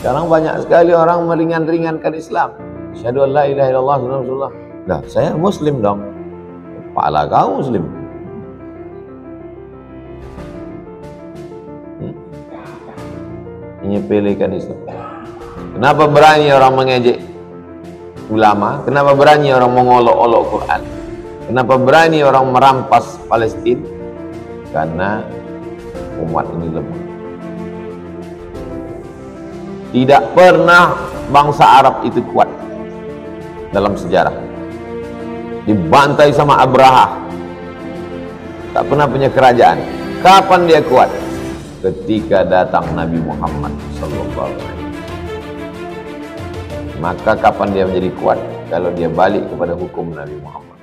Sekarang banyak sekali orang meringan-ringankan Islam. Asyhadu an la ilaha illallah Rasulullah. Lah, saya muslim dong. Kepala kau muslim. Menyepelekan Islam. Kenapa berani orang mengejek ulama? Kenapa berani orang mengolok-olok Quran? Kenapa berani orang merampas Palestina? Karena umat ini lemah. Tidak pernah bangsa Arab itu kuat dalam sejarah. Dibantai sama Abraha. Tak pernah punya kerajaan. Kapan dia kuat? Ketika datang Nabi Muhammad sallallahu alaihi wasallam. Maka kapan dia menjadi kuat? Kalau dia balik kepada hukum Nabi Muhammad.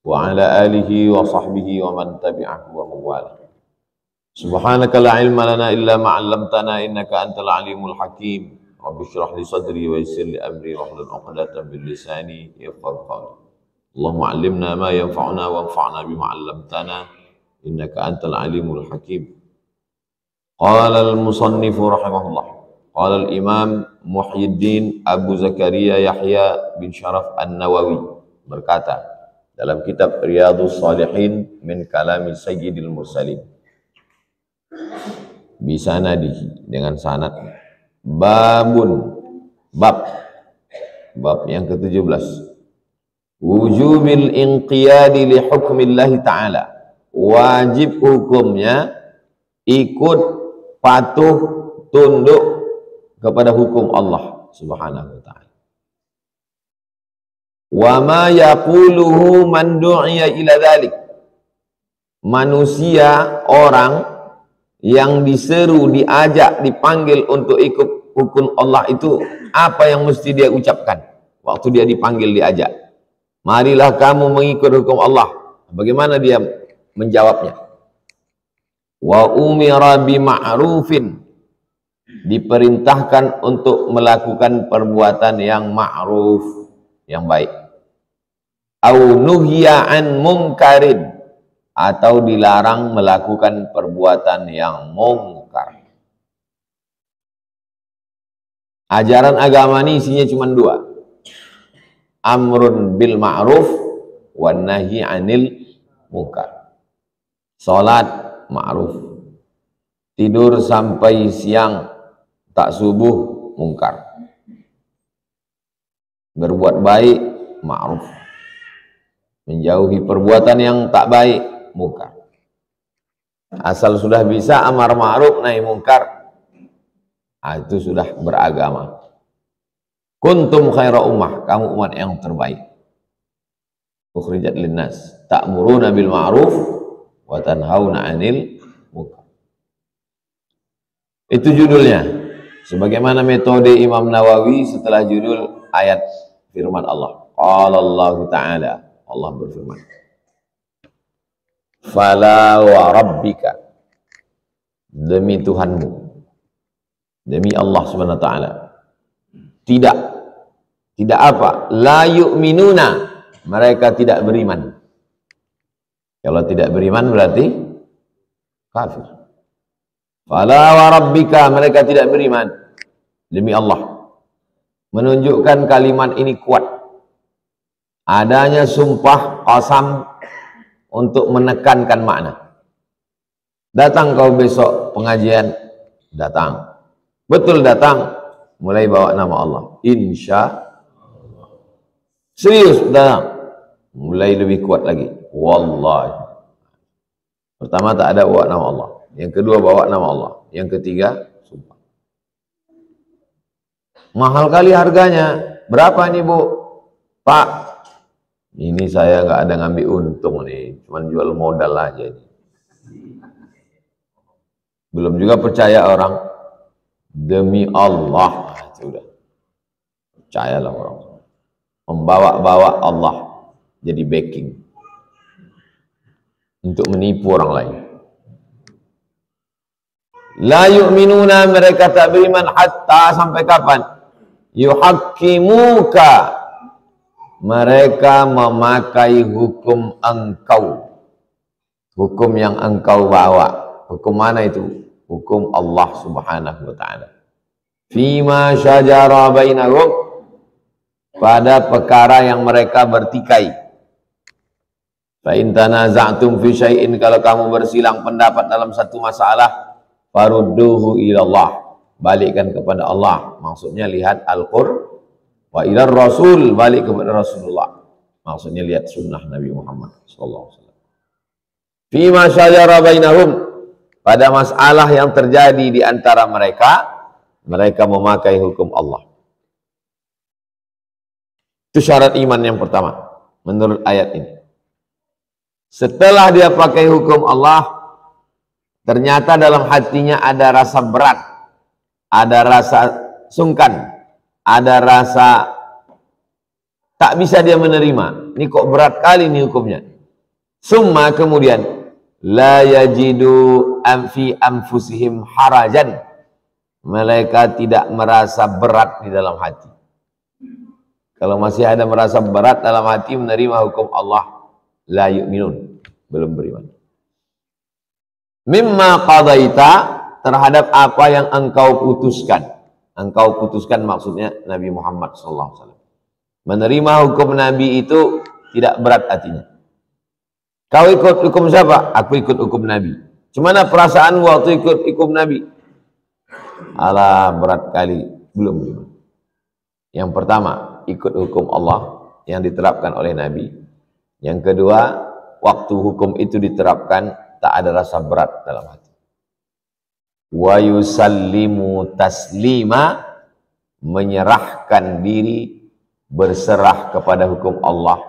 Wa ala alihi wa sahbihi wa man tabi'ahu wa mawala. Subhanaka la ilma lana illa ma 'allamtana innaka antal alimul hakim. Rabbi shrah li sadri wa yassir li amri wa hlul 'uqdatam min lisani yafqahu qawli. Allahumma 'allimna ma yanfa'una wanfa'na bima 'allamtana innaka antal alimul hakim. Qala al-musannif rahimahullah. Qala al-imam Muhyiddin Abu Zakaria Yahya bin Syaraf An-Nawawi berkata dalam kitab Riyadhus Shalihin min kalami Sayyidil Mursalin. Bisanadihi dengan sanad. Babun, bab yang ke-17. Wujubil inqiyadi li hukmillahi ta'ala. Wajib hukumnya ikut patuh tunduk kepada hukum Allah Subhanahu wa ta'ala. Wa ma yaquluhu man du'iya ila dhalik. Manusia, orang yang diseru, diajak, dipanggil untuk ikut hukum Allah itu, apa yang mesti dia ucapkan waktu dia dipanggil, diajak? Marilah kamu mengikut hukum Allah. Bagaimana dia menjawabnya? Wa umira bima'rufin, diperintahkan untuk melakukan perbuatan yang ma'ruf, yang baik. Au nuhya an munkarin, atau dilarang melakukan perbuatan yang mungkar. Ajaran agama ini isinya cuma dua. Amrun bil ma'ruf wan nahi anil munkar. Salat ma'ruf. Tidur sampai siang tak subuh mungkar. Berbuat baik ma'ruf. Menjauhi perbuatan yang tak baik mungkar. Asal sudah bisa amar ma'ruf nahi mungkar, itu sudah beragama. Kuntum khaira ummah, kamu umat yang terbaik. Ukhrijat linnas ta'muruna bil ma'ruf wa tanhauna 'anil munkar. Itu judulnya. Sebagaimana metode Imam Nawawi setelah judul ayat firman Allah. Qala Allah Ta'ala, Allah berfirman, fala wa rabbika, demi Tuhanmu, demi Allah Subhanahu wa ta'ala, tidak apa? La yu'minuna, mereka tidak beriman. Kalau tidak beriman berarti kafir. Fala wa rabbika, mereka tidak beriman, demi Allah. Menunjukkan kalimat ini kuat. Adanya sumpah qasam untuk menekankan makna. Datang kau besok pengajian, datang. Betul datang, mulai bawa nama Allah. Insya Allah. Serius datang, mulai lebih kuat lagi. Wallahi. Pertama tak ada bawa nama Allah. Yang kedua bawa nama Allah. Yang ketiga sumpah. Mahal kali harganya. Berapa nih Bu? Pak, ini saya nggak ada ngambil untung nih, cuman jual modal aja. Belum juga percaya orang. Demi Allah, sudah. Percayalah orang. Membawa-bawa Allah jadi backing untuk menipu orang lain. La yu'minuna, mereka tak beriman hatta, sampai kapan? Yuhaqqimuka, mereka memakai hukum engkau, hukum yang engkau bawa. Hukum mana itu? Hukum Allah Subhanahu wa ta'ala. Fima syajara bainahum, pada perkara yang mereka bertikai. Fa in tanaza'tum fi syai'in, kalau kamu bersilang pendapat dalam satu masalah, farudduhu ilallah, balikkan kepada Allah. Maksudnya lihat Al-Qur'an, wa ilar Rasul, balik kepada Rasulullah. Maksudnya lihat sunnah Nabi Muhammad sallallahu alaihi wasallam. Fima syajara bainahum, pada masalah yang terjadi di antara mereka, mereka memakai hukum Allah. Itu syarat iman yang pertama menurut ayat ini. Setelah dia pakai hukum Allah, ternyata dalam hatinya ada rasa berat, ada rasa sungkan, ada rasa tak bisa dia menerima. Ini kok berat kali ini hukumnya. Summa, kemudian, la yajidu fi anfusihim harajan, mereka tidak merasa berat di dalam hati. Kalau masih ada merasa berat dalam hati menerima hukum Allah, la yu'minun, belum beriman. Mimma qadaita, terhadap apa yang engkau putuskan. Engkau putuskan maksudnya Nabi Muhammad SAW. Menerima hukum Nabi itu tidak berat hatinya. Kau ikut hukum siapa? Aku ikut hukum Nabi. Cumana perasaan waktu ikut hukum Nabi? Alah, berat kali, belum beriman. Yang pertama, ikut hukum Allah yang diterapkan oleh Nabi. Yang kedua, waktu hukum itu diterapkan, tak ada rasa berat dalam hati. Wa yusallimu taslima, menyerahkan diri, berserah kepada hukum Allah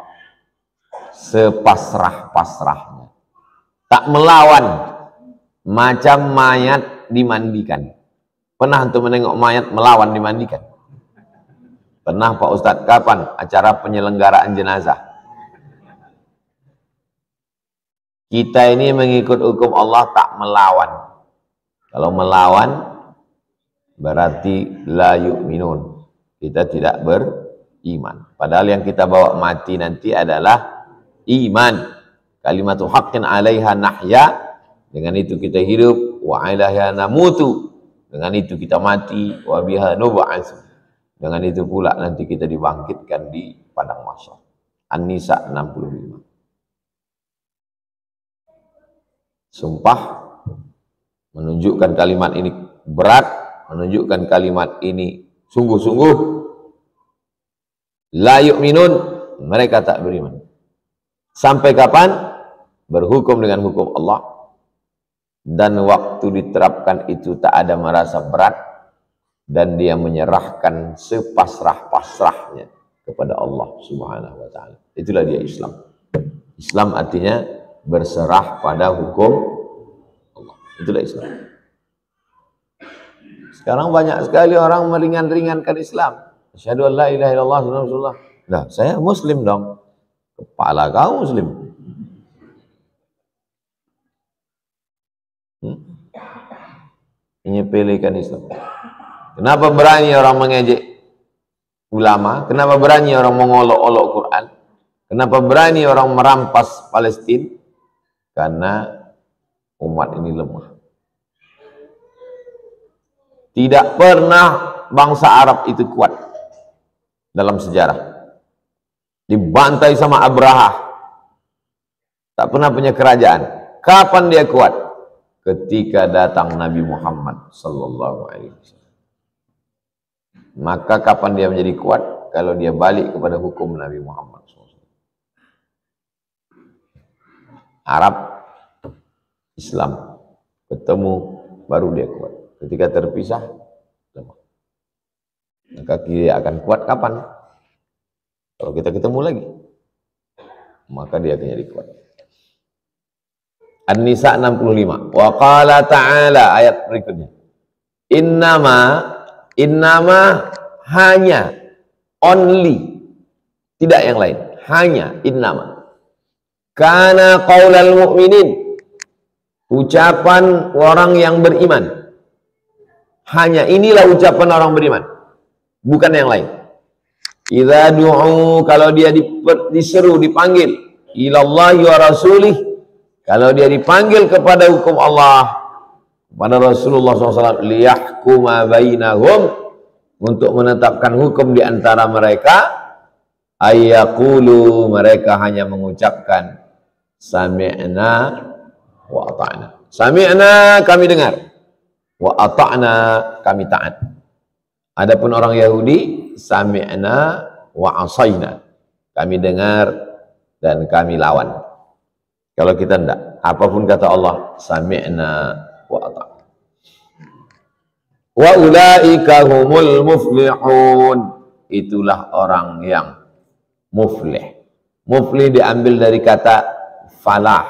sepasrah-pasrahnya. Tak melawan, macam mayat dimandikan. Pernah untuk menengok mayat melawan dimandikan? Pernah Pak Ustadz? Kapan acara penyelenggaraan jenazah? Kita ini mengikut hukum Allah, tak melawan. Kalau melawan berarti la yu'minun, kita tidak beriman. Padahal yang kita bawa mati nanti adalah iman. Kalimatu haqqin 'alaiha nahya, dengan itu kita hidup, wa 'alaiha namutu, dengan itu kita mati, wa biha nub'ats, dengan itu pula nanti kita dibangkitkan di padang mahsyar. An-Nisa 65. Sumpah menunjukkan kalimat ini berat, menunjukkan kalimat ini sungguh-sungguh. La yu'minun, mereka tak beriman. Sampai kapan? Berhukum dengan hukum Allah, dan waktu diterapkan itu tak ada merasa berat, dan dia menyerahkan sepasrah-pasrahnya kepada Allah Subhanahu wa ta'ala. Itulah dia Islam. Islam artinya berserah pada hukum Allah. Itulah Islam. Sekarang banyak sekali orang meringan-ringankan Islam. Asyhadu an la ilaha illallah wa rasulullah. Nah, saya muslim dong. Kepala kau muslim. Menyepelekan Islam. Kenapa berani orang mengejek ulama? Kenapa berani orang mengolok-olok Quran? Kenapa berani orang merampas Palestina? Karena umat ini lemah. Tidak pernah bangsa Arab itu kuat dalam sejarah. Dibantai sama Abraha, tak pernah punya kerajaan. Kapan dia kuat? Ketika datang Nabi Muhammad sallallahu alaihi wasallam. Maka kapan dia menjadi kuat? Kalau dia balik kepada hukum Nabi Muhammad SAW. Arab, Islam ketemu, baru dia kuat. Ketika terpisah, lemah. Maka dia akan kuat kapan? Kalau kita ketemu lagi, maka dia akan jadi kuat. An-Nisa 65. Wa qala ta'ala, ayat berikutnya. Innama hanya, only, tidak yang lain, hanya, innama. Kana qaulal mu'minin, ucapan orang yang beriman. Hanya inilah ucapan orang beriman, bukan yang lain. Idza du'u, kalau dia diseru, dipanggil, ilallahi wa rasulih, kalau dia dipanggil kepada hukum Allah, kepada Rasulullah SAW, liyahkuma bainahum, untuk menetapkan hukum di antara mereka, ayyaqulu, mereka hanya mengucapkan sami'na wa ata'na. Sami'na, kami dengar, wa ata'na, kami taat. Adapun orang Yahudi, sami'na wa asayna, kami dengar dan kami lawan. Kalau kita enggak, apapun kata Allah, sami'na wa ata'na. Wa ulaika humul muflihun, itulah orang yang muflih. Muflih diambil dari kata falah,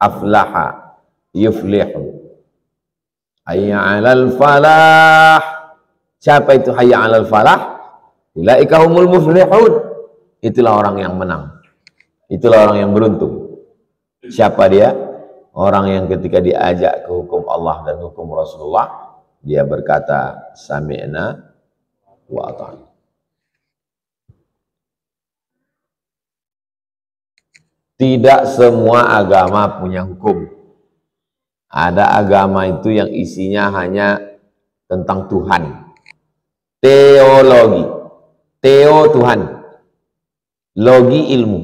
aflaha, yuflihu. Hayya 'alal falah. Siapa itu hayya 'alal falah? Ulaika humul muflihun. Itulah orang yang menang. Itulah orang yang beruntung. Siapa dia? Orang yang ketika diajak ke hukum Allah dan hukum Rasulullah, dia berkata sami'na wa ata'na. Tidak semua agama punya hukum. Ada agama itu yang isinya hanya tentang Tuhan. Teologi. Teo Tuhan. Logi ilmu.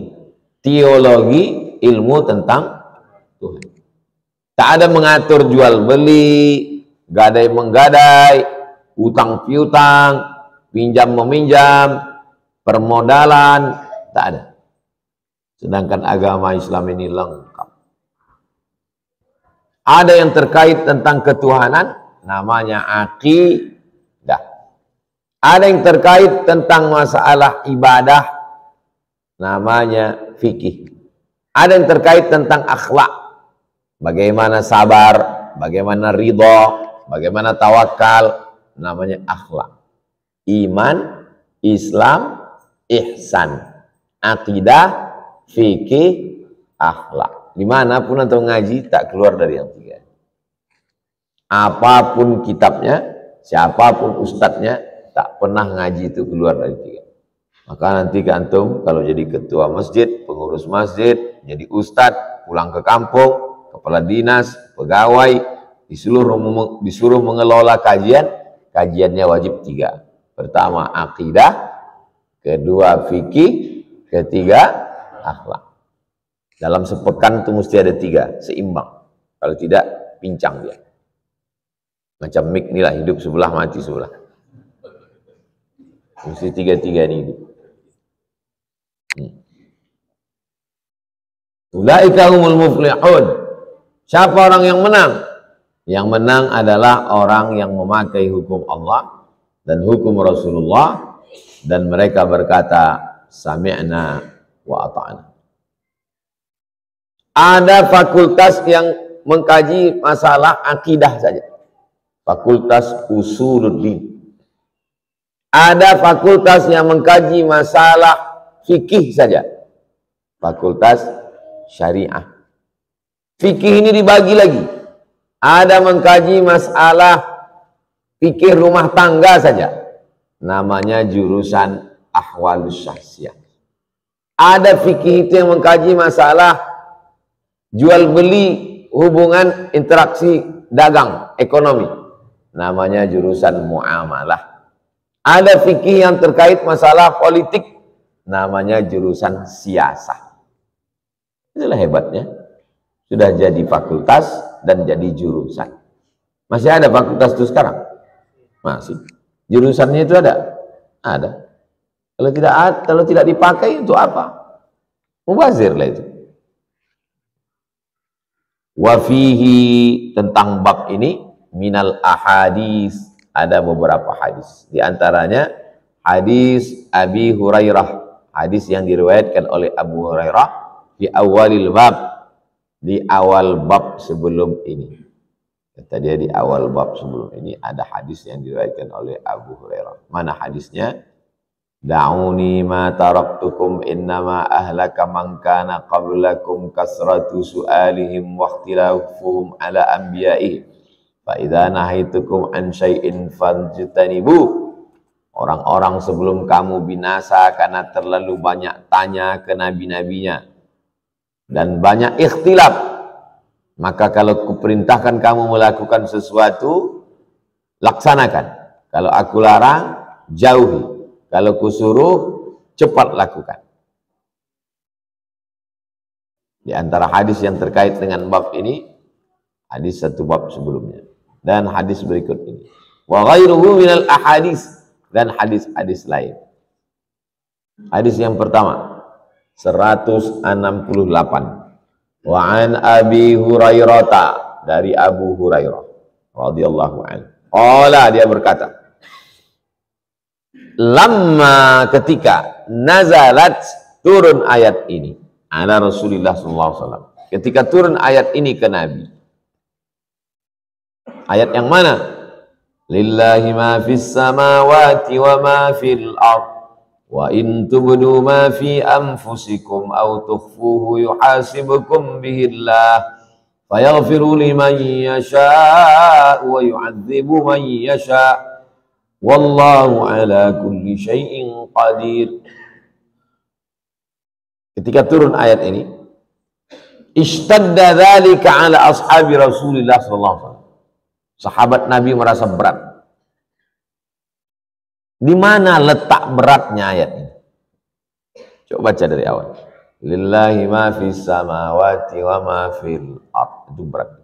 Teologi ilmu tentang Tuhan. Tak ada mengatur jual beli, gadai menggadai, utang piutang, pinjam meminjam, permodalan, tak ada. Sedangkan agama Islam ini lengkap. Ada yang terkait tentang ketuhanan, namanya akidah. Ada yang terkait tentang masalah ibadah, namanya fikih. Ada yang terkait tentang akhlak, bagaimana sabar, bagaimana ridho, bagaimana tawakal, namanya akhlak. Iman, Islam, ihsan, akidah, fikih, akhlak. Dimanapun antum ngaji, tak keluar dari yang tiga. Apapun kitabnya, siapapun ustadznya, tak pernah ngaji itu keluar dari tiga. Maka nanti ke antum, kalau jadi ketua masjid, pengurus masjid, jadi ustadz, pulang ke kampung, kepala dinas, pegawai, disuruh mengelola kajian, kajiannya wajib tiga. Pertama akidah, kedua fikih, ketiga akhlak. Dalam sepekan itu mesti ada tiga, seimbang. Kalau tidak, pincang dia. Macam mik inilah, hidup sebelah, mati sebelah. Mesti tiga-tiga ini hidup. Ulaika humul muflihun. Siapa orang yang menang? Yang menang adalah orang yang memakai hukum Allah dan hukum Rasulullah, dan mereka berkata sami'na wa ata'na. Ada fakultas yang mengkaji masalah akidah saja, fakultas usuluddin. Ada fakultas yang mengkaji masalah fikih saja, fakultas syariah. Fikih ini dibagi lagi. Ada mengkaji masalah fikih rumah tangga saja, namanya jurusan ahwalus syahsiyah. Ada fikih itu yang mengkaji masalah jual beli, hubungan interaksi dagang, ekonomi, namanya jurusan muamalah. Ada fikih yang terkait masalah politik, namanya jurusan siasah. Itulah hebatnya. Sudah jadi fakultas dan jadi jurusan. Masih ada fakultas itu sekarang? Masih. Jurusannya itu ada? Ada. Kalau tidak dipakai untuk apa? Mubazir lah itu. Wafihi, tentang bab ini, minal ahadis, ada beberapa hadis. Di antaranya hadis Abi Hurairah, hadis yang diriwayatkan oleh Abu Hurairah di awalil bab, di awal bab sebelum ini. Kata dia di awal bab sebelum ini ada hadis yang diriwayatkan oleh Abu Hurairah. Mana hadisnya? Da'uni ma taraktukum innama ahlaka man kana qablakum kasratu su'alihim wa ikhtilafuhum ala anbiya'ihim. Fa idza nahaytukum an syai'in fajtanibu orang-orang sebelum kamu binasa karena terlalu banyak tanya ke nabi-nabinya dan banyak ikhtilaf. Maka kalau kuperintahkan kamu melakukan sesuatu, laksanakan. Kalau aku larang, jauhi. Kalau kusuruh, cepat lakukan. Di antara hadis yang terkait dengan bab ini, hadis satu bab sebelumnya dan hadis berikut ini. Wa ghairuhu minal ahadis, dan hadis-hadis lain. Hadis yang pertama 168. Wa an Abi Hurairah, dari Abu Hurairah radhiyallahu anhu. Qala, dia berkata, lamma, ketika nazalat, turun ayat ini ala Rasulullah sallallahu alaihi wasallam. Ketika turun ayat ini ke Nabi. Ayat yang mana? Lillahi ma fis samawati wa ma fil ard wa in tubdu ma fi anfusikum aw tukhfuhu yuhasibukum bihillah fayaghfiru liman yasha wa yu'adzibu man yasha wallahu ala kulli syai'in qadir. Ketika turun ayat ini, ishtadda dzalika ala ashabi Rasulillah sallallahu alaihi wasallam. Sahabat Nabi merasa berat. Di mana letak beratnya ayat ini? Coba baca dari awal. Lillahi ma fis samawati wa ma fil ard. Itu berat.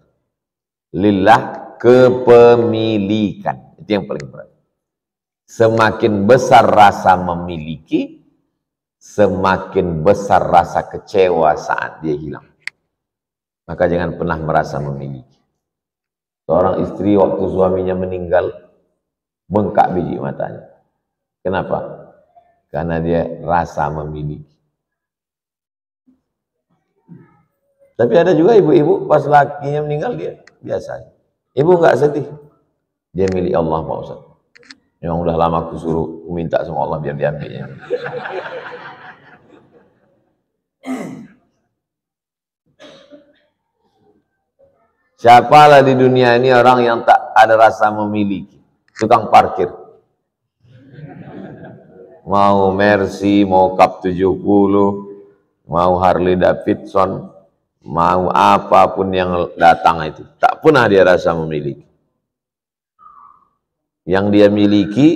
Lillah, kepemilikan. Itu yang paling berat. Semakin besar rasa memiliki, semakin besar rasa kecewa saat dia hilang. Maka jangan pernah merasa memiliki. Seorang istri waktu suaminya meninggal, bengkak biji matanya. Kenapa? Karena dia rasa memiliki. Tapi ada juga ibu-ibu pas lakinya meninggal dia biasa. Ibu nggak sedih. Dia milik Allah, Pak Ustaz. Yang udah lama aku suruh minta sama Allah biar diambilnya. Siapalah di dunia ini orang yang tak ada rasa memiliki? Tukang parkir. Mau Mercy, mau Cup 70, mau Harley Davidson, mau apapun yang datang itu, tak pernah dia rasa memiliki. Yang dia miliki,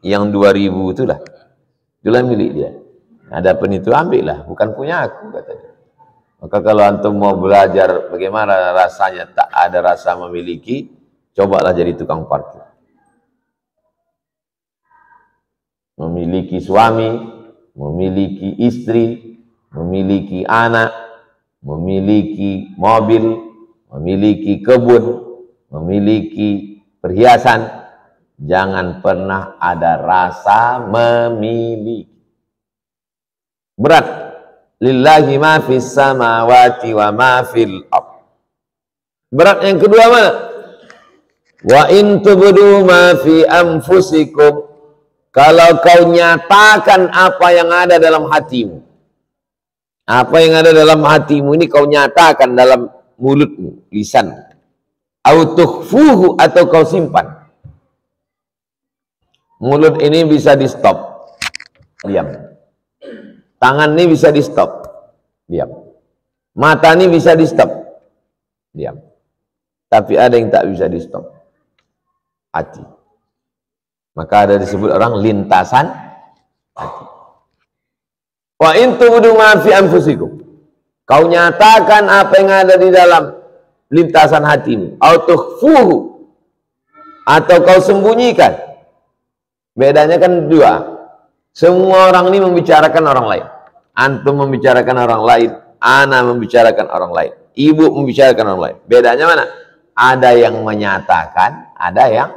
yang 2000 itulah milik dia. Adapun itu ambillah, bukan punya aku, katanya. Maka kalau antum mau belajar bagaimana rasanya tak ada rasa memiliki, cobalah jadi tukang parkir. Memiliki suami, memiliki istri, memiliki anak, memiliki mobil, memiliki kebun, memiliki perhiasan. Jangan pernah ada rasa memiliki. Berat. Lillahi ma fis samawati wa ma fil ard. Berat yang kedua mana? Wa in tubdu ma fi anfusikum. Kalau kau nyatakan apa yang ada dalam hatimu. Apa yang ada dalam hatimu ini kau nyatakan dalam mulutmu, lisan. Au tukhfuhu, atau kau simpan. Mulut ini bisa di stop, diam. Tangan ini bisa di stop, diam. Mata ini bisa di stop, diam. Tapi ada yang tak bisa di stop, hati. Maka ada disebut orang lintasan hati. Wa in tubdu ma fi anfusikum. Kau nyatakan apa yang ada di dalam lintasan hatimu. Au tukhfuhu, atau kau sembunyikan. Bedanya kan dua. Semua orang ini membicarakan orang lain. Antum membicarakan orang lain, ana membicarakan orang lain, ibu membicarakan orang lain. Bedanya mana? Ada yang menyatakan, ada yang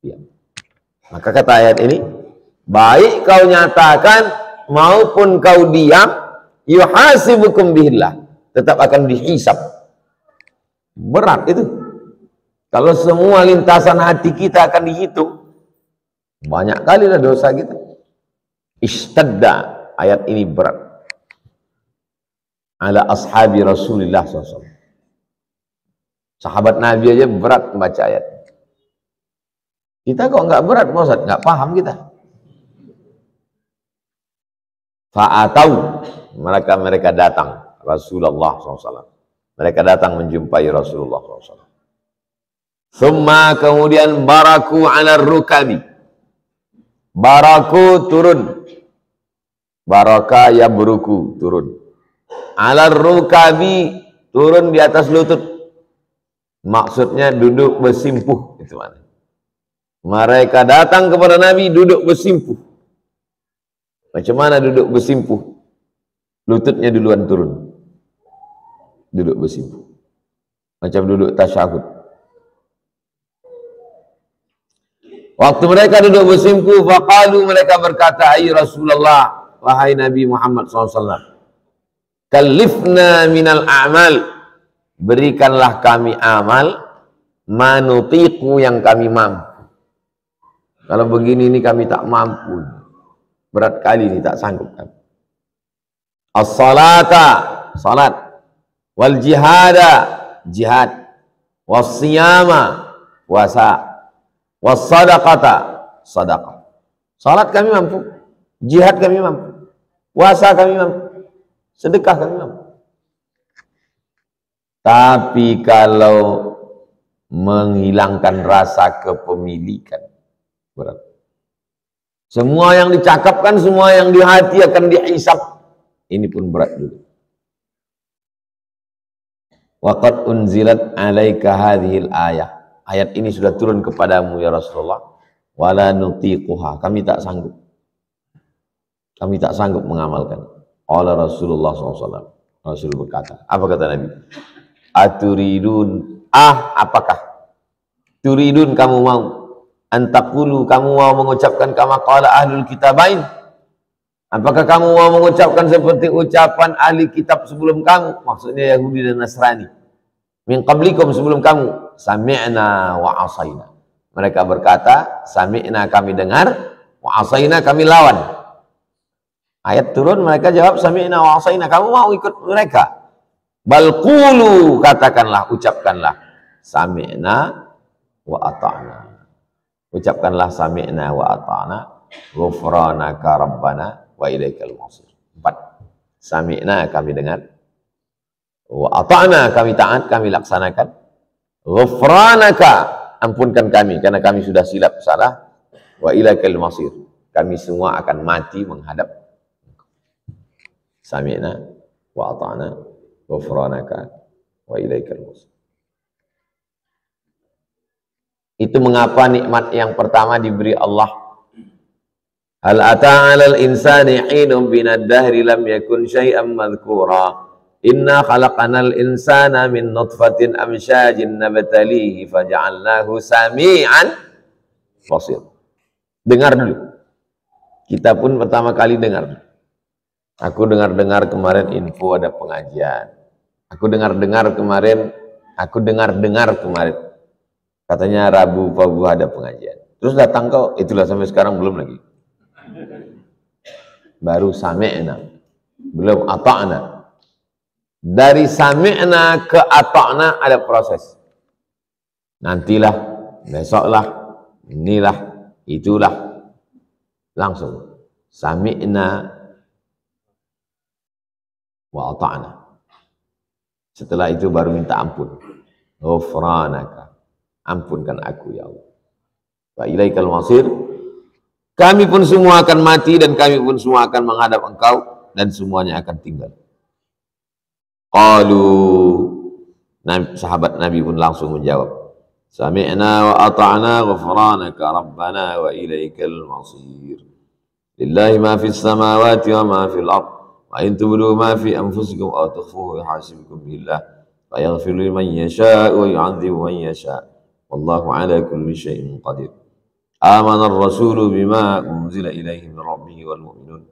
diam. Maka kata ayat ini, baik kau nyatakan maupun kau diam, yuhasibukum bihillah, tetap akan dihisab. Berat itu. Kalau semua lintasan hati kita akan dihitung, banyak kali lah dosa kita. Ishtadda, ayat ini berat. Ala ashabi Rasulullah SAW. Sahabat Nabi aja berat membaca ayat. Kita kok nggak berat, Pak Ustaz? Nggak paham kita. Fa'atau, mereka datang Rasulullah SAW. Mereka datang menjumpai Rasulullah SAW. Thumma, kemudian baraku ala rukabi. Baraku turun. Baraka ya beruku turun. Ala rukabi, turun di atas lutut. Maksudnya duduk bersimpuh, itu mana? Mereka datang kepada Nabi duduk bersimpuh. Macam mana duduk bersimpuh? Lututnya duluan turun. Duduk bersimpuh. Macam duduk tasyahud. Waktu mereka duduk bersimpuh, faqalu, mereka berkata, ay Rasulullah, wahai Nabi Muhammad SAW, kalifna minal a'mal, berikanlah kami amal, manutiku, yang kami mampu. Kalau begini ini kami tak mampu. Berat kali ini, tak sanggup kami. As-salata, salat. Wal jihada, jihad. Was siyama, puasa. Was sadaqata, sadaqah. Salat kami mampu. Jihad kami mampu. Puasa kami mampu. Sedekah kami mampu. Tapi kalau menghilangkan rasa kepemilikan, berat. Semua yang dicakapkan, semua yang di hati akan dihisab. Ini pun berat dulu. Waqad unzilat alaika hadhil ayah. Ayat ini sudah turun kepadamu ya Rasulullah. Wala nutiquha. Kami tak sanggup. Kami tak sanggup mengamalkan. Qala Rasulullah SAW. Rasul berkata. Apa kata Nabi? Aturidun. Apakah? Turidun, kamu mau? Antakulu, kamu mau mengucapkan kama qala ahlul kitabain? Apakah kamu mau mengucapkan seperti ucapan ahli kitab sebelum kamu? Maksudnya Yahudi dan Nasrani. Min qablikum, sebelum kamu. Sami'na wa asaina. Mereka berkata, sami'na, kami dengar, wa asaina, kami lawan. Ayat turun, mereka jawab, sami'na wa asaina. Kamu mau ikut mereka? Bal qulu, katakanlah, ucapkanlah, sami'na wa ata'na. Ucapkanlah sami'na wa ata'na, ghufranaka rabbana wa ilaikal masir. 4. Sami'na, kami dengar, wa ata'na, kami taat, kami laksanakan, ghufranaka, ampunkan kami karena kami sudah silap salah, wa ilaikal masir, kami semua akan mati menghadap. Sami'na wa ata'na, ghufranaka wa ilaikal masir. Itu mengapa nikmat yang pertama diberi Allah. Hal ata 'alal insani hinun minad dahri lam yakun syai'an madhkura. Inna khalaqanal insana min nutfatin amsyajin nabtalihi faja'alnahu sami'an basir. Dengar dulu. Kita pun pertama kali dengar. Aku dengar-dengar kemarin info ada pengajian. Aku dengar-dengar kemarin. Katanya Rabu Pabu ada pengajian. Terus datang kau, itulah sampai sekarang belum lagi. Baru sami'na, belum ata'na. Dari sami'na ke ata'na ada proses. Nantilah, besoklah, inilah, itulah. Langsung. Sami'na wa ata'na. Setelah itu baru minta ampun. Ghufranaka. Ampunkan aku ya Allah. Wa ilaikal masir. Kami pun semua akan mati dan kami pun semua akan menghadap engkau dan semuanya akan tinggal. Qalu, sahabat Nabi pun langsung menjawab, sami'na wa ata'na ghufranaka rabbana wa ilaikal masir. Lillahi ma fis samawati wa ma fil ard. Wa in tubdu ma fi anfusikum aw tukhfuhu yuhasibukum billah. Fa yaghfiru liman yasha' wa yu'adzibu man yasha'. Wallahu ala kulli syai'in qadir. Amana ar-rasulu bima unzila ilaihi min rabbih wal mu'minun.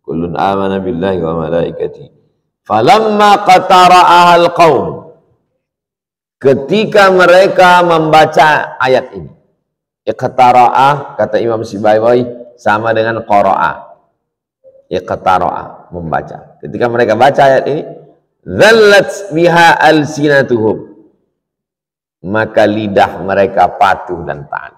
Kullun amana billahi wa malaikatihi. Falamma qatara'aha al-qaum. Ketika mereka membaca ayat ini. Iqtara'ah, kata Imam Sibawayh, sama dengan qara'ah. Iqtara'ah, membaca. Ketika mereka baca ayat ini, dzallat biha alsinatuhum. Maka lidah mereka patuh dan taat.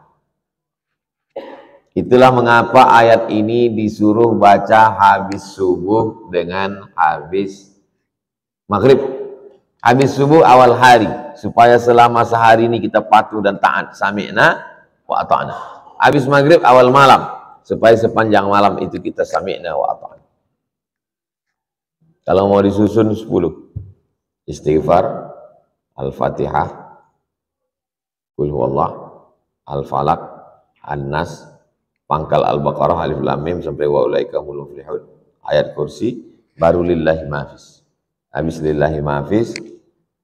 Itulah mengapa ayat ini disuruh baca habis subuh dengan habis maghrib. Habis subuh awal hari, supaya selama sehari ini kita patuh dan taat. Sami'na wa ata'na. Habis maghrib awal malam, supaya sepanjang malam itu kita sami'na wa ata'na. Kalau mau disusun 10. Istighfar, Al-Fatihah, Qul huwallah, Al-Falaq, An-Nas, pangkal Al-Baqarah, Alif Lam Mim sampai wa ulaika humul muflihun, ayat kursi, baru lillahi ma'afis. Habis lillahi ma'afis,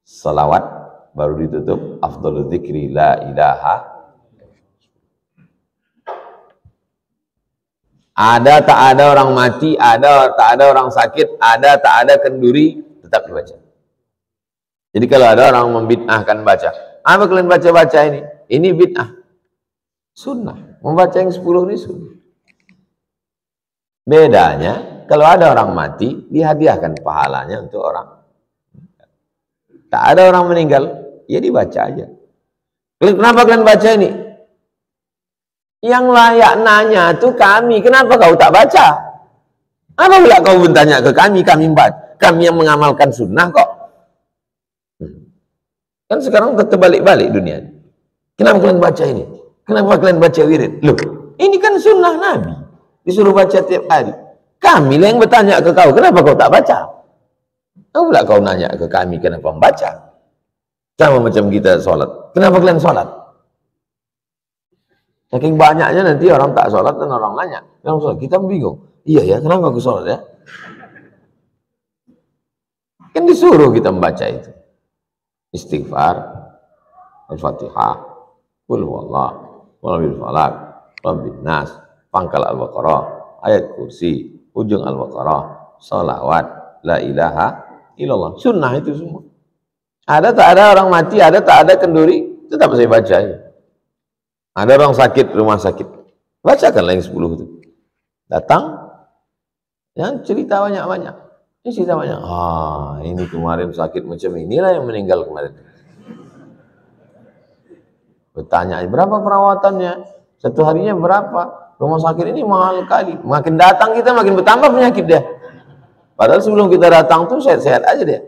salawat, baru ditutup afdhalul dzikri la ilaha. Ada tak ada orang mati, ada tak ada orang sakit, ada tak ada kenduri, tetap dibaca. Jadi kalau ada orang membid'ahkan baca, apa kalian baca-baca ini? Ini bid'ah. Sunnah. Membaca yang 10 ini sunnah. Bedanya, kalau ada orang mati, dihadiahkan pahalanya untuk orang. Tak ada orang meninggal, ya dibaca aja. Kenapa kalian baca ini? Yang layak nanya itu kami, kenapa kau tak baca? Apa pula kau bertanya ke kami baca. Kami yang mengamalkan sunnah kok. Kan sekarang terbalik-balik dunia. Kenapa kalian baca ini? Kenapa kalian baca wirid? Loh, ini kan sunnah Nabi. Disuruh baca tiap hari. Kami yang bertanya ke kau, kenapa kau tak baca? Apa pula kau nanya ke kami, kenapa membaca? Sama macam kita sholat. Kenapa kalian sholat? Saking banyaknya nanti orang tak sholat dan orang nanya. Kenapa sholat? Kita bingung. Iya ya, kenapa aku sholat ya? Kan disuruh kita membaca itu. Istighfar, Al-Fatihah, Qul huwallah, Rabbil Falaq, Rabbin Nas, pangkal Al-Baqarah, ayat kursi, ujung Al-Baqarah, salawat, la ilaha illallah. Sunnah itu semua. Ada tak ada orang mati, ada tak ada kenduri, tetap saya baca. Ada orang sakit, rumah sakit, bacakanlah yang 10 itu. Datang, yang cerita banyak-banyak. Ini cerita banyak. Ini kemarin sakit macam inilah yang meninggal kemarin. Bertanya, berapa perawatannya? Satu harinya berapa? Rumah sakit ini mahal kali. Makin datang kita makin bertambah penyakit dia. Padahal sebelum kita datang tuh sehat-sehat aja dia.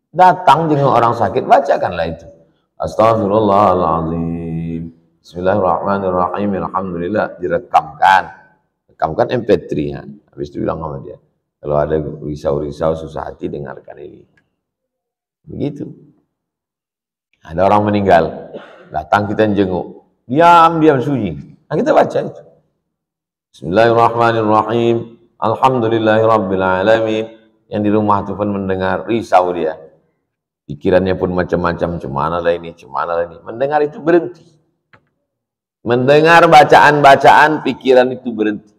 Datang jenguk orang sakit, bacakanlah itu. Astaghfirullahaladzim. Bismillahirrahmanirrahim. Alhamdulillah. Direkamkan. Rekamkan MP3 ya. Habis itu bilang sama dia. Kalau ada risau-risau susah hati, dengarkan ini. Begitu. Ada orang meninggal, datang kita jenguk, diam sunyi. Nah kita baca itu. Bismillahirrahmanirrahim. Alhamdulillahirabbil alamin. Yang di rumah itu pun mendengar, risau dia. Pikirannya pun macam-macam, cemana lah ini. Mendengar itu berhenti. Mendengar bacaan-bacaan, pikiran itu berhenti.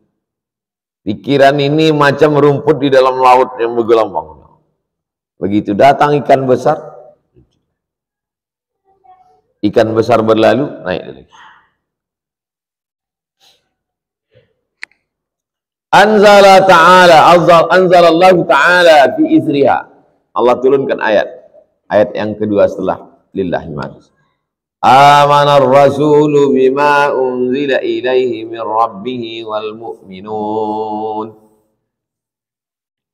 Pikiran ini macam rumput di dalam laut yang bergelombang. Begitu datang ikan besar, berlalu, naik lagi. Anzalallahu ta'ala fi isriha. Allah turunkan ayat yang kedua setelah lillahi ma'afis. Amanar rasulu bima unzila ilaihi min rabbihi wal mu'minun.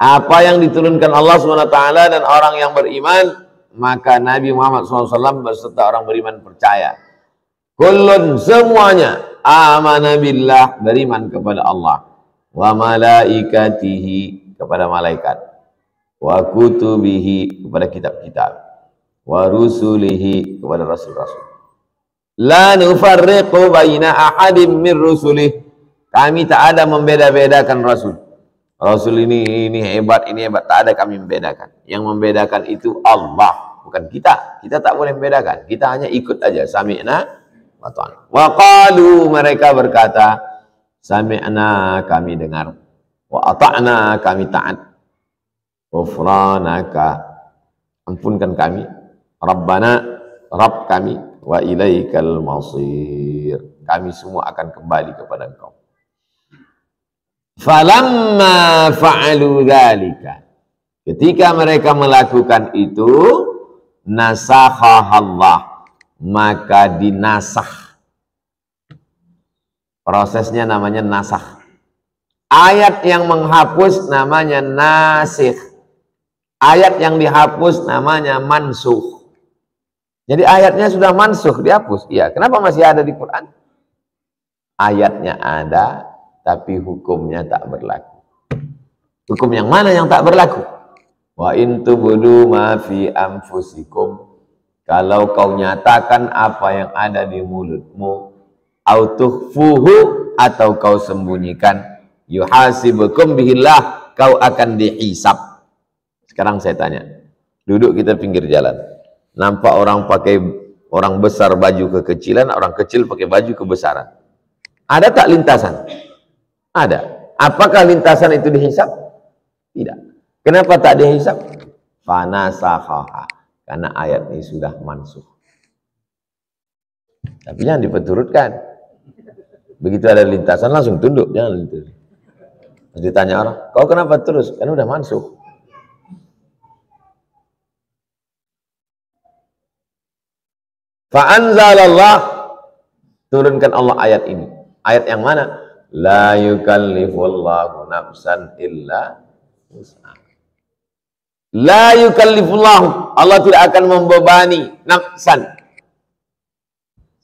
Apa yang diturunkan Allah SWT dan orang yang beriman, maka Nabi Muhammad SAW beserta orang beriman percaya. Kullun, semuanya, amana billah, beriman kepada Allah, wa malaikatihi, kepada malaikat, wa kutubihi, kepada kitab-kitab, wa rusulihi, kepada rasul-rasul. La nufarriqu baina ahadim min rusulih. Kami tak ada membeda-bedakan rasul. Rasul ini hebat, ini hebat. Tak ada kami membedakan. Yang membedakan itu Allah, bukan kita. Kita tak boleh membedakan. Kita hanya ikut aja. Sami'na wa ta'na. Wa qalu, mereka berkata, sami'na, kami dengar. Wa ata'na, kami taat. Ghufranaka, ampunkan kami. Rabbana, Rabb kami. Wa ilaikal masir, kami semua akan kembali kepada Engkau. Falamma fa'alu dzalika, ketika mereka melakukan itu, nasakhahallah, maka dinasakh. Prosesnya namanya nasakh. Ayat yang menghapus namanya nasikh. Ayat yang dihapus namanya mansukh. Jadi ayatnya sudah mansukh, dihapus. Iya, kenapa masih ada di Quran? Ayatnya ada, tapi hukumnya tak berlaku. Hukum yang mana yang tak berlaku? Wa in tubdu ma fi anfusikum, kalau kau nyatakan apa yang ada di mulutmu, au tukhfuhu, atau kau sembunyikan, yuhasibukum bihillah, kau akan dihisab. Sekarang saya tanya, duduk kita pinggir jalan, nampak orang besar baju kekecilan, orang kecil pakai baju kebesaran. Ada tak lintasan? Ada. Apakah lintasan itu dihisab? Tidak. Kenapa tak dihisab? Fanasakhaha, karena ayat ini sudah mansukh. Tapi jangan diperturutkan. Begitu ada lintasan langsung tunduk, jangan lintas. Terus ditanya orang, kau kenapa terus? Kan udah mansukh. Fa'anzalallah, turunkan Allah ayat ini. Ayat yang mana? La yukallifullahu nafsan illa wus'aha. La yukallifullahu, Allah tidak akan membebani nafsan,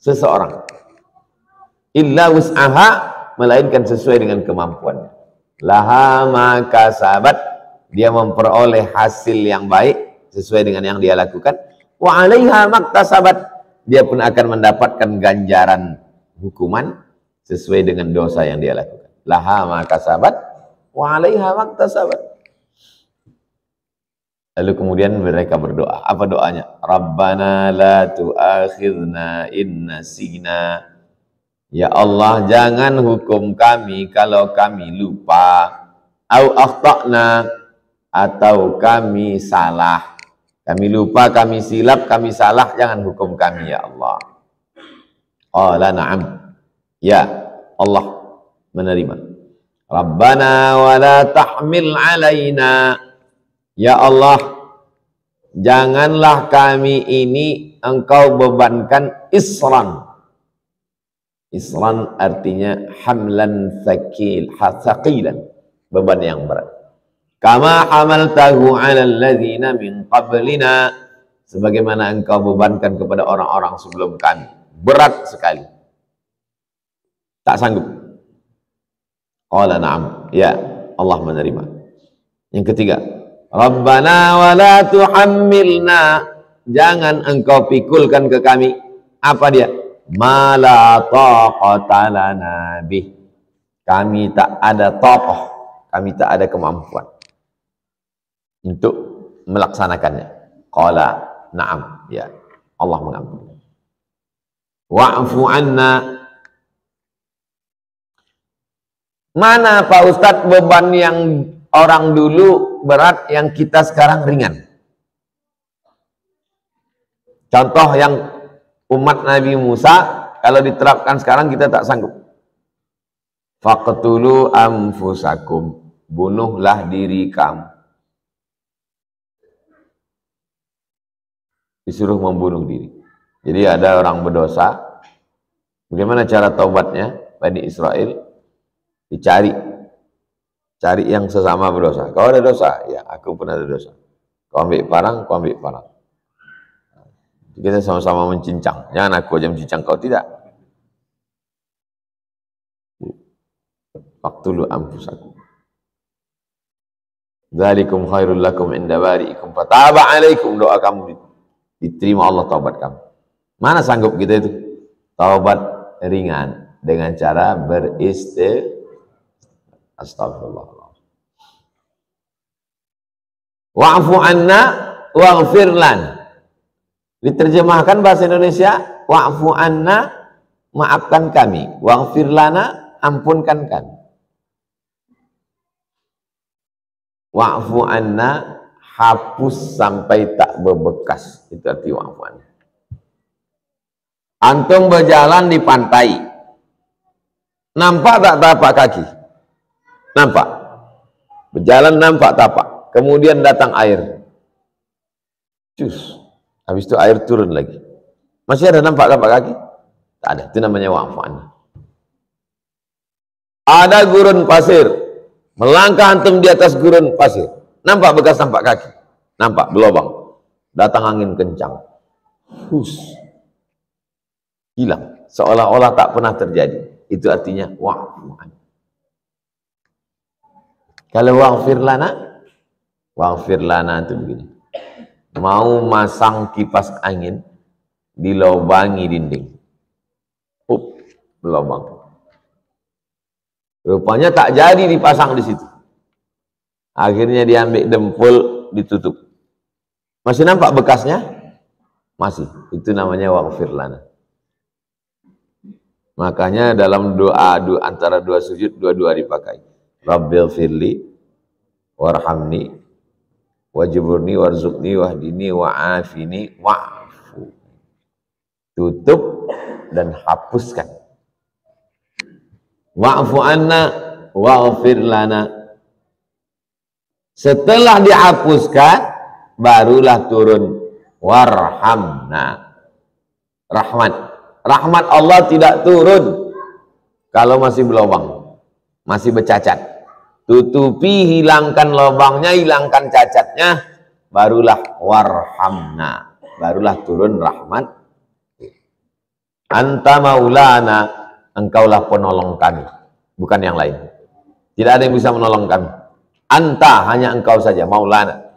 seseorang, illa wus'aha, melainkan sesuai dengan kemampuannya. Laha ma kasabat, dia memperoleh hasil yang baik sesuai dengan yang dia lakukan. Wa 'alaiha maktasabat, dia pun akan mendapatkan ganjaran hukuman sesuai dengan dosa yang dia lakukan. Laha ma kasabat wa 'alaiha maktasabat. Lalu kemudian mereka berdoa. Apa doanya? Rabbana la tu'akhidna in nasina. Ya Allah, jangan hukum kami kalau kami lupa. Au akhtana, atau kami salah. Kami lupa, kami silap, kami salah, jangan hukum kami ya Allah. Qala na'am. Ya Allah menerima. Rabbana wa la tahmil alaina. Ya Allah, janganlah kami ini engkau bebankan isran. Isran artinya hamlan thaqilan, beban yang berat. Kama hamaltahu 'alal ladzina min qablina, sebagaimana engkau bebankan kepada orang-orang sebelum kami. Berat sekali. Tak sanggup. Qala na'am. Ya, Allah menerima. Yang ketiga, Rabbana wa la tuhammilna, jangan engkau pikulkan ke kami. Apa dia? Ma la taqata lana bih. Kami tak ada taqah, kami tak ada kemampuan untuk melaksanakannya. Qala na'am. Ya, Allah mengampuni. Wa'fu anna. Mana Pak Ustadz beban yang orang dulu berat, yang kita sekarang ringan? Contoh yang umat Nabi Musa, kalau diterapkan sekarang kita tak sanggup. Faqtulu anfusakum, bunuhlah diri kamu. Disuruh membunuh diri. Jadi ada orang berdosa, bagaimana cara taubatnya? Bani Israel dicari, cari yang sesama berdosa. Kau ada dosa? Ya, aku pun ada dosa. Kau ambil parang, kau ambil parang. Kita sama-sama mencincang. Jangan aku aja mencincang, kau tidak. Faqtulu anfusakum. Dzalikum khairul lakum inda bari'ikum fataba 'alaikum. Doa kamu diterima Allah, taubat kamu. Mana sanggup kita itu? Taubat ringan dengan cara Astagfirullah. Wa'fu anna waghfir lana. Diterjemahkan bahasa Indonesia, wa'fu anna, maafkan kami, waghfir lana, ampunkan kami. Wa'fu anna, hapus sampai tak berbekas. Itu arti wa'fu anna. Antum berjalan di pantai, nampak tak tapak kaki? Nampak. Berjalan nampak tapak. Kemudian datang air. Cus. Habis itu air turun lagi. Masih ada nampak tapak kaki? Tak ada. Itu namanya wa'fu anna. Ada gurun pasir. Melangkah antum di atas gurun pasir. Nampak bekas tampak kaki? Nampak, berlubang. Datang angin kencang. Hilang. Seolah-olah tak pernah terjadi. Itu artinya wa'fu anna. Kalau waghfir lana itu begini. Mau masang kipas angin, dilobangi dinding. Berlubang. Rupanya tak jadi dipasang di situ. Akhirnya diambil dempul, ditutup. Masih nampak bekasnya? Masih. Itu namanya waghfir lana. Makanya dalam doa antara dua sujud, dua-dua dipakai. Rabbil firli warhamni wajburni warzuqni wahdini wa'afini wa'fu. Tutup dan hapuskan. Wa'fu anna waghfir lana. Setelah dihapuskan, barulah turun warhamna. Rahmat. Rahmat Allah tidak turun kalau masih berlubang, masih bercacat. Tutupi, hilangkan lubangnya, hilangkan cacatnya, barulah warhamna. Barulah turun rahmat. Anta maulana, engkaulah penolong kami, bukan yang lain. Tidak ada yang bisa menolong kami. Anta, hanya engkau saja, maulana.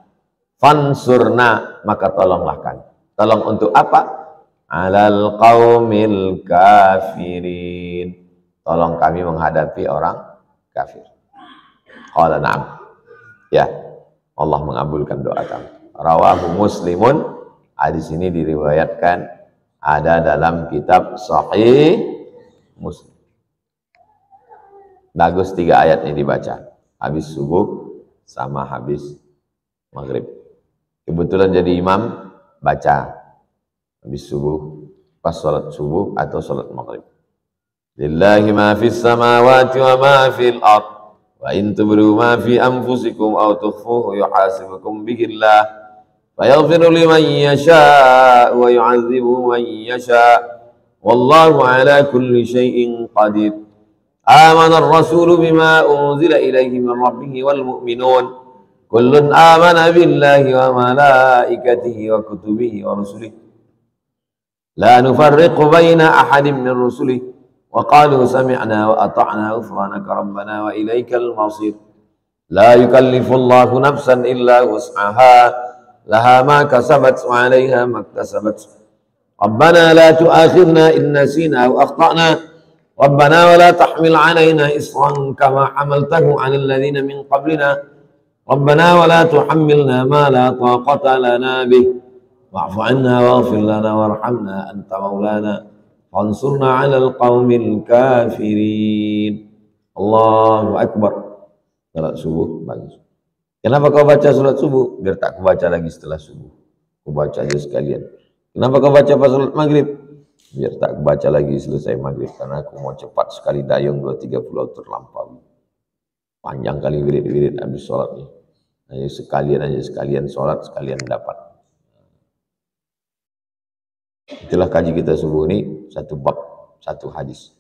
Fansurna, maka tolonglah kami. Tolong untuk apa? Alal qaumil kafirin. Tolong kami menghadapi orang kafir. Qala na'am. Ya, Allah mengabulkan doa kami. Rawahu Muslimun. Hadis ini diriwayatkan ada dalam kitab Sahih Muslim. Bagus 3 ayat ini dibaca. Habis subuh sama habis maghrib. Kebetulan jadi imam, baca habis subuh, pas sholat subuh atau sholat maghrib. Lillahi ma fis samawati wa ma fil ard, wa in tubdu ma fi anfusikum aw tukhfuhu yuhasibukum bihi Allah, fa yaghfiru liman yasha wa yu'adzibu man yasha, wallahu ala kulli syai'in qadir. Amana ar-rasulu bima unzila ilaihi min rabbih wal mu'minun, kullun amana billahi wa malaikatihi wa kutubihi wa rusulihi la nufarriqu baina ahadin min rusulihi wa qalu sami'na wa ata'na ghufranaka rabbana wa ilaikal masir. La yukallifu Allahu nafsan illa wus'aha, laha ma kasabat wa 'alaiha ma iktasabat. Rabbana la tu'akhidhna in nasina aw akhtana, Rabbana wa la tahmil 'alaina isran kama hamaltahu 'alal ladzina min qablina, Rabbana wa la tuhammilna ma la taqata lana bih, wa'fu 'anna waghfir lana warhamna anta maulana fansurna 'alal qaumil kafirin. Allahu akbar. Salat subuh bagus. Kenapa kau baca salat subuh? Biar tak kau baca lagi setelah subuh. Kau baca aja sekalian. Kenapa kau baca pas salat maghrib? Biar tak kau baca lagi selesai maghrib, karena aku mau cepat sekali dayung 2-3 pulau terlampaui. Panjang kali wirid-wirid habis sholatnya. Ayo sekalian sholat, sekalian dapat. Itulah kaji kita subuh ini, 1 bab, 1 hadis.